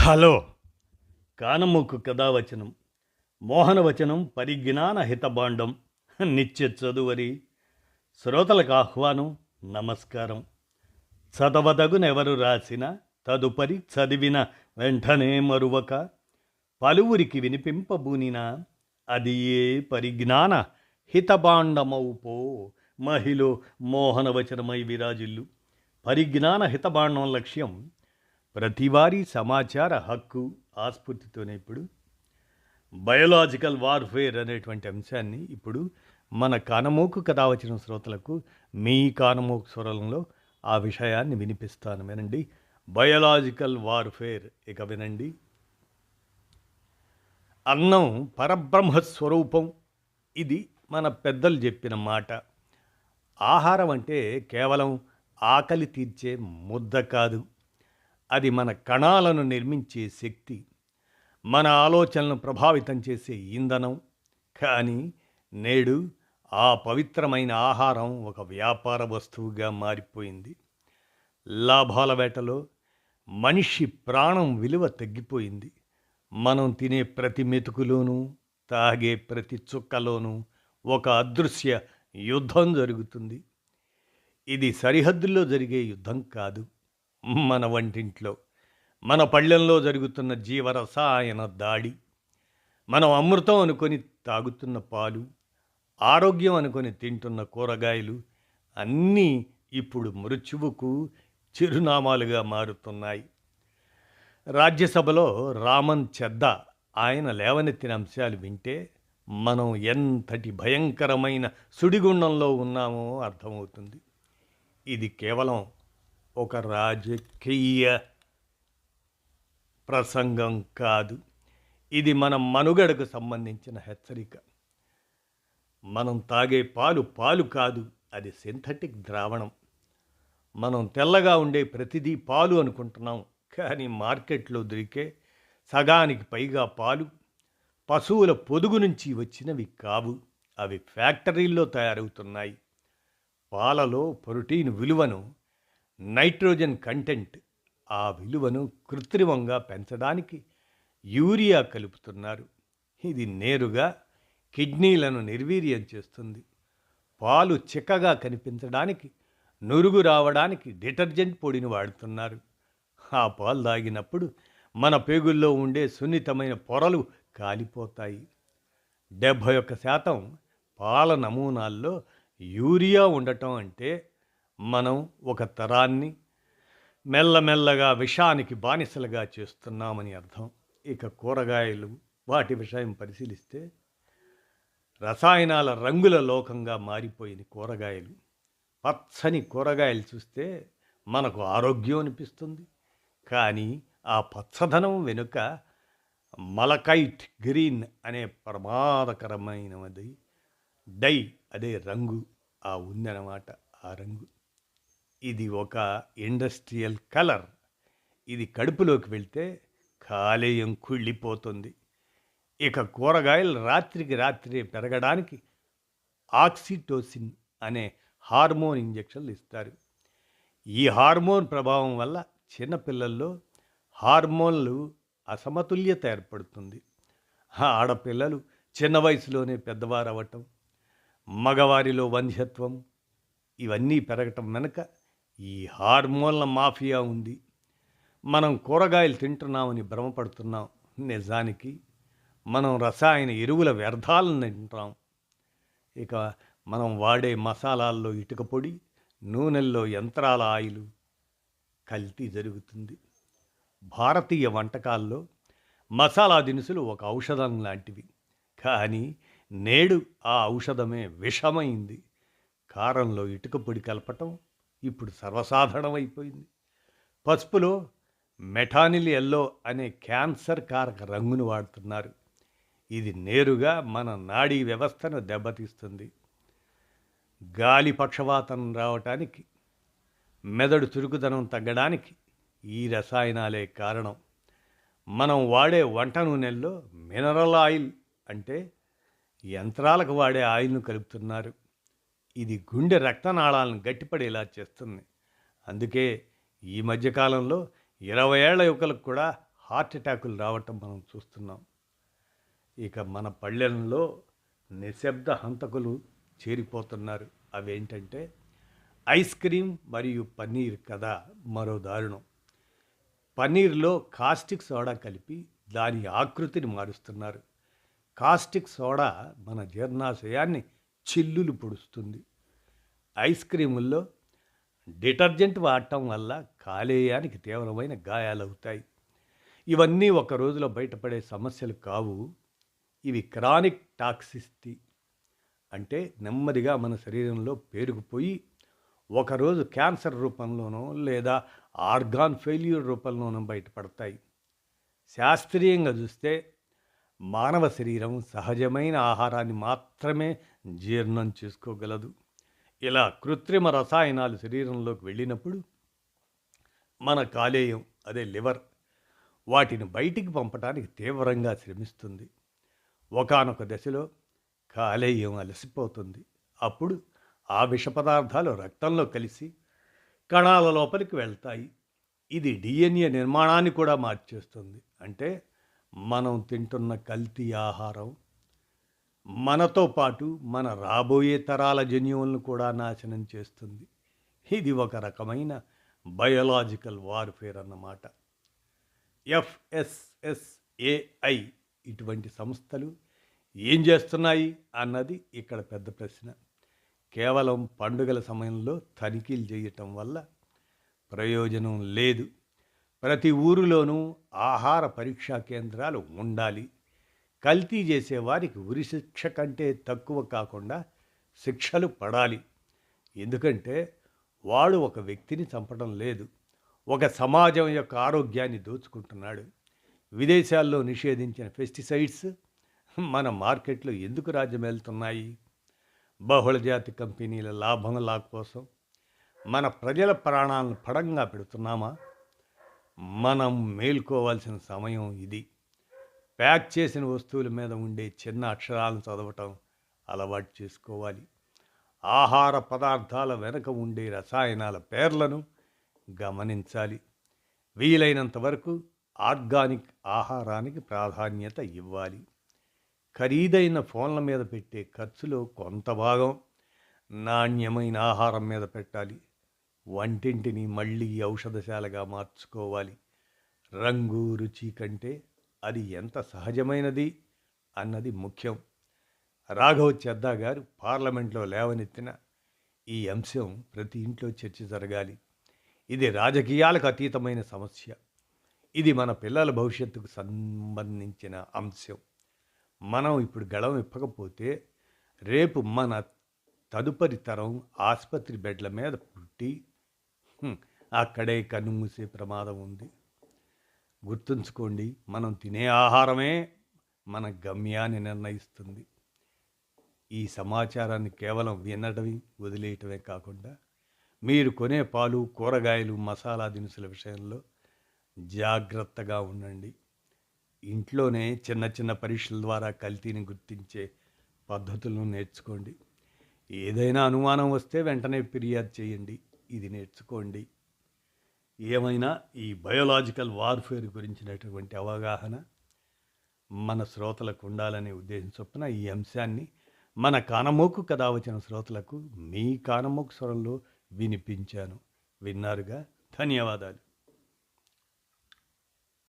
Hello! కానమోకు కథావచనం మోహనవచనం పరిజ్ఞాన హితబాండం నిత్య చదువరి శ్రోతలకు ఆహ్వానం నమస్కారం. చదవదగునెవరు రాసిన తదుపరి చదివిన వెంటనే మరువక పలువురికి వినిపింపబూనిన అది ఏ పరిజ్ఞాన హితబాండమౌపో మహిళ మోహనవచనమై విరాజిల్లు. పరిజ్ఞాన హితబాండం లక్ష్యం ప్రతివారీ సమాచార హక్కు ఆస్ఫూర్తితోనే ఇప్పుడు బయోలాజికల్ వార్ఫేర్ అనేటువంటి అంశాన్ని ఇప్పుడు మన కానమోకు కథ వచ్చిన శ్రోతలకు మీ కానమోకు స్వరంలో ఆ విషయాన్ని వినిపిస్తాను, వినండి. Biological warfare. ఇక వినండి. అన్నం పరబ్రహ్మస్వరూపం. ఇది మన పెద్దలు చెప్పిన మాట. ఆహారం అంటే కేవలం ఆకలి తీర్చే ముద్ద కాదు, అది మన కణాలను నిర్మించే శక్తి, మన ఆలోచనలను ప్రభావితం చేసే ఇంధనం. కానీ నేడు ఆ పవిత్రమైన ఆహారం ఒక వ్యాపార వస్తువుగా మారిపోయింది. లాభాల వేటలో మనిషి ప్రాణం విలువ తగ్గిపోయింది. మనం తినే ప్రతి మెతుకులోనూ, తాగే ప్రతి చుక్కలోనూ ఒక అదృశ్య యుద్ధం జరుగుతుంది. ఇది సరిహద్దుల్లో జరిగే యుద్ధం కాదు, మన వంటింట్లో, మన పళ్ళెంలో జరుగుతున్న జీవరసాయన దాడి. మనం అమృతం అనుకొని తాగుతున్న పాలు, ఆరోగ్యం అనుకొని తింటున్న కూరగాయలు అన్నీ ఇప్పుడు మృత్యువుకు చిరునామాలుగా మారుతున్నాయి. రాజ్యసభలో రామన్ చెద్దా ఆయన లేవనెత్తిన అంశాలు వింటే మనం ఎంతటి భయంకరమైన సుడిగుండంలో ఉన్నామో అర్థమవుతుంది. ఇది కేవలం ఒక రాజకీయ ప్రసంగం కాదు, ఇది మన మనుగడకు సంబంధించిన హెచ్చరిక. మనం తాగే పాలు పాలు కాదు, అది సింథటిక్ ద్రావణం. మనం తెల్లగా ఉండే ప్రతిదీ పాలు అనుకుంటున్నాం, కానీ మార్కెట్లో దొరికే సగానికి పైగా పాలు పశువుల పొదుగు నుంచి వచ్చినవి కావు, అవి ఫ్యాక్టరీల్లో తయారవుతున్నాయి. పాలలో ప్రోటీన్ విలువను, నైట్రోజన్ కంటెంట్, ఆ విలువను కృత్రిమంగా పెంచడానికి యూరియా కలుపుతున్నారు. ఇది నేరుగా కిడ్నీలను నిర్వీర్యం చేస్తుంది. పాలు చిక్కగా కనిపించడానికి, నురుగు రావడానికి డిటర్జెంట్ పొడిని వాడుతున్నారు. ఆ పాలు తాగినప్పుడు మన పేగుల్లో ఉండే సున్నితమైన పొరలు కాలిపోతాయి. 71% పాల నమూనాల్లో యూరియా ఉండటం అంటే మనం ఒక తరాన్ని మెల్లమెల్లగా విషానికి బానిసలుగా చేస్తున్నామని అర్థం. ఇక కూరగాయలు, వాటి విషయం పరిశీలిస్తే రసాయనాల రంగుల లోకంగా మారిపోయిన కూరగాయలు. పచ్చని కూరగాయలు చూస్తే మనకు ఆరోగ్యం అనిపిస్తుంది, కానీ ఆ పచ్చదనం వెనుక మలకైట్ గ్రీన్ అనే ప్రమాదకరమైనది డై, అదే రంగు ఆ ఉందన్నమాట. ఆ రంగు ఇది ఒక ఇండస్ట్రియల్ కలర్. ఇది కడుపులోకి వెళ్తే కాలేయం కుళ్ళిపోతుంది. ఇక కూరగాయలు రాత్రికి రాత్రి పెరగడానికి ఆక్సిటోసిన్ అనే హార్మోన్ ఇంజెక్షన్లు ఇస్తారు. ఈ హార్మోన్ ప్రభావం వల్ల చిన్నపిల్లల్లో హార్మోన్లు అసమతుల్యత ఏర్పడుతుంది. ఆడపిల్లలు చిన్న వయసులోనే పెద్దవారు అవ్వటం, మగవారిలో వంధ్యత్వం, ఇవన్నీ పెరగటం వెనుక ఈ హార్మోన్ల మాఫియా ఉంది. మనం కూరగాయలు తింటున్నామని భ్రమపడుతున్నాం, నిజానికి మనం రసాయన ఎరువుల వ్యర్థాలను తింటున్నాం. ఇక మనం వాడే మసాలాల్లో ఇటుక పొడి, నూనెల్లో యంత్రాల ఆయిలు, కల్తీ జరుగుతుంది. భారతీయ వంటకాల్లో మసాలా దినుసులు ఒక ఔషధం లాంటివి, కానీ నేడు ఆ ఔషధమే విషమైంది. కారంలో ఇటుక పొడి కలపటం ఇప్పుడు సర్వసాధారణమైపోయింది. పసుపులో మెఠానిల్ ఎల్లో అనే క్యాన్సర్ కారక రంగును వాడుతున్నారు. ఇది నేరుగా మన నాడీ వ్యవస్థను దెబ్బతీస్తుంది. గాలి పక్షవాతం రావటానికి, మెదడు చురుకుదనం తగ్గడానికి ఈ రసాయనాలే కారణం. మనం వాడే వంట నూనెల్లో మినరల్ ఆయిల్ అంటే యంత్రాలకు వాడే ఆయిల్ను కలుపుతున్నారు. ఇది గుండె రక్తనాళాలను గట్టిపడేలా చేస్తుంది. అందుకే ఈ మధ్యకాలంలో 20 ఏళ్ల యువకులకు కూడా హార్ట్ అటాకులు రావటం మనం చూస్తున్నాం. ఇక మన పల్లెల్లో నిశ్శబ్ద హంతకులు చేరిపోతున్నారు. అవేంటంటే ఐస్ క్రీమ్ మరియు పన్నీర్ కదా మరో దారుణం. పన్నీర్‌లో కాస్టిక్ సోడా కలిపి దాని ఆకృతిని మారుస్తున్నారు. కాస్టిక్ సోడా మన జీర్ణాశయాన్ని చిల్లులు పొడుస్తుంది. ఐస్ క్రీముల్లో డిటర్జెంట్ వాడటం వల్ల కాలేయానికి తీవ్రమైన గాయాలవుతాయి. ఇవన్నీ ఒక రోజులో బయటపడే సమస్యలు కావు. ఇవి క్రానిక్ టాక్సిసిటీ అంటే నెమ్మదిగా మన శరీరంలో పేరుకుపోయి ఒకరోజు క్యాన్సర్ రూపంలోనో లేదా ఆర్గాన్ ఫెయిల్యూర్ రూపంలోనో బయటపడతాయి. శాస్త్రీయంగా చూస్తే మానవ శరీరం సహజమైన ఆహారాన్ని మాత్రమే జీర్ణం చేసుకోగలదు. ఇలా కృత్రిమ రసాయనాలు శరీరంలోకి వెళ్ళినప్పుడు మన కాలేయం అదే లివర్ వాటిని బయటికి పంపడానికి తీవ్రంగా శ్రమిస్తుంది. ఒకానొక దశలో కాలేయం అలసిపోతుంది. అప్పుడు ఆ విష పదార్థాలు రక్తంలో కలిసి కణాల లోపలికి వెళ్తాయి. ఇది డిఎన్ఏ నిర్మాణాన్ని కూడా మార్చేస్తుంది. అంటే మనం తింటున్న కల్తీ ఆహారం మనతో పాటు మన రాబోయే తరాల జన్యువులను కూడా నాశనం చేస్తుంది. ఇది ఒక రకమైన బయోలాజికల్ వార్ఫేర్ అన్నమాట. ఎఫ్ఎస్ఎస్ఏఐ ఇటువంటి సంస్థలు ఏం చేస్తున్నాయి అన్నది ఇక్కడ పెద్ద ప్రశ్న. కేవలం పండుగల సమయంలో తనిఖీలు చేయటం వల్ల ప్రయోజనం లేదు. ప్రతి ఊరిలోనూ ఆహార పరీక్షా కేంద్రాలు ఉండాలి. కల్తీ చేసేవారికి ఉరిశిక్ష కంటే తక్కువ కాకుండా శిక్షలు పడాలి. ఎందుకంటే వాడు ఒక వ్యక్తిని చంపడం లేదు, ఒక సమాజం యొక్క ఆరోగ్యాన్ని దోచుకుంటున్నాడు. విదేశాల్లో నిషేధించిన పెస్టిసైడ్స్ మన మార్కెట్లో ఎందుకు రాజ్యమేలుతున్నాయి? బహుళజాతి కంపెనీల లాభంలా కోసం మన ప్రజల ప్రాణాలను పడంగా పెడుతున్నామా? మనం మేల్కోవాల్సిన సమయం ఇది. ప్యాక్ చేసిన వస్తువుల మీద ఉండే చిన్న అక్షరాలను చదవటం అలవాటు చేసుకోవాలి. ఆహార పదార్థాల వెనుక ఉండే రసాయనాల పేర్లను గమనించాలి. వీలైనంత వరకు ఆర్గానిక్ ఆహారానికి ప్రాధాన్యత ఇవ్వాలి. ఖరీదైన ఫోన్ల మీద పెట్టే ఖర్చులో కొంత భాగం నాణ్యమైన ఆహారం మీద పెట్టాలి. వంటింటిని మళ్ళీ ఔషధశాలగా మార్చుకోవాలి. రంగు రుచి కంటే అది ఎంత సహజమైనది అన్నది ముఖ్యం. రాఘవ్ చద్దా గారు పార్లమెంట్లో లేవనెత్తిన ఈ అంశం ప్రతి ఇంట్లో చర్చ జరగాలి. ఇది రాజకీయాలకు అతీతమైన సమస్య. ఇది మన పిల్లల భవిష్యత్తుకు సంబంధించిన అంశం. మనం ఇప్పుడు గళం ఇప్పకపోతే రేపు మన తదుపరి తరం ఆసుపత్రి బెడ్ల మీద పుట్టి అక్కడే కన్నుమూసే ప్రమాదం ఉంది. గుర్తుంచుకోండి, మనం తినే ఆహారమే మన గమ్యాన్ని నిర్ణయిస్తుంది. ఈ సమాచారాన్ని కేవలం వినటమే వదిలేయటమే కాకుండా మీరు కొనే పాలు, కూరగాయలు, మసాలా దినుసుల విషయంలో జాగ్రత్తగా ఉండండి. ఇంట్లోనే చిన్న చిన్న పరీక్షల ద్వారా కల్తీని గుర్తించే పద్ధతులను నేర్చుకోండి. ఏదైనా అనుమానం వస్తే వెంటనే ఫిర్యాదు చేయండి. ఇది నేర్చుకోండి. ఏమైనా ఈ బయోలాజికల్ వార్ఫేర్ గురించినటువంటి అవగాహన మన శ్రోతలకు ఉండాలనే ఉద్దేశం చొప్పున ఈ అంశాన్ని మన కానమోకు కథ వచ్చిన శ్రోతలకు మీ కానమోకు స్వరంలో వినిపించాను. విన్నారుగా? ధన్యవాదాలు.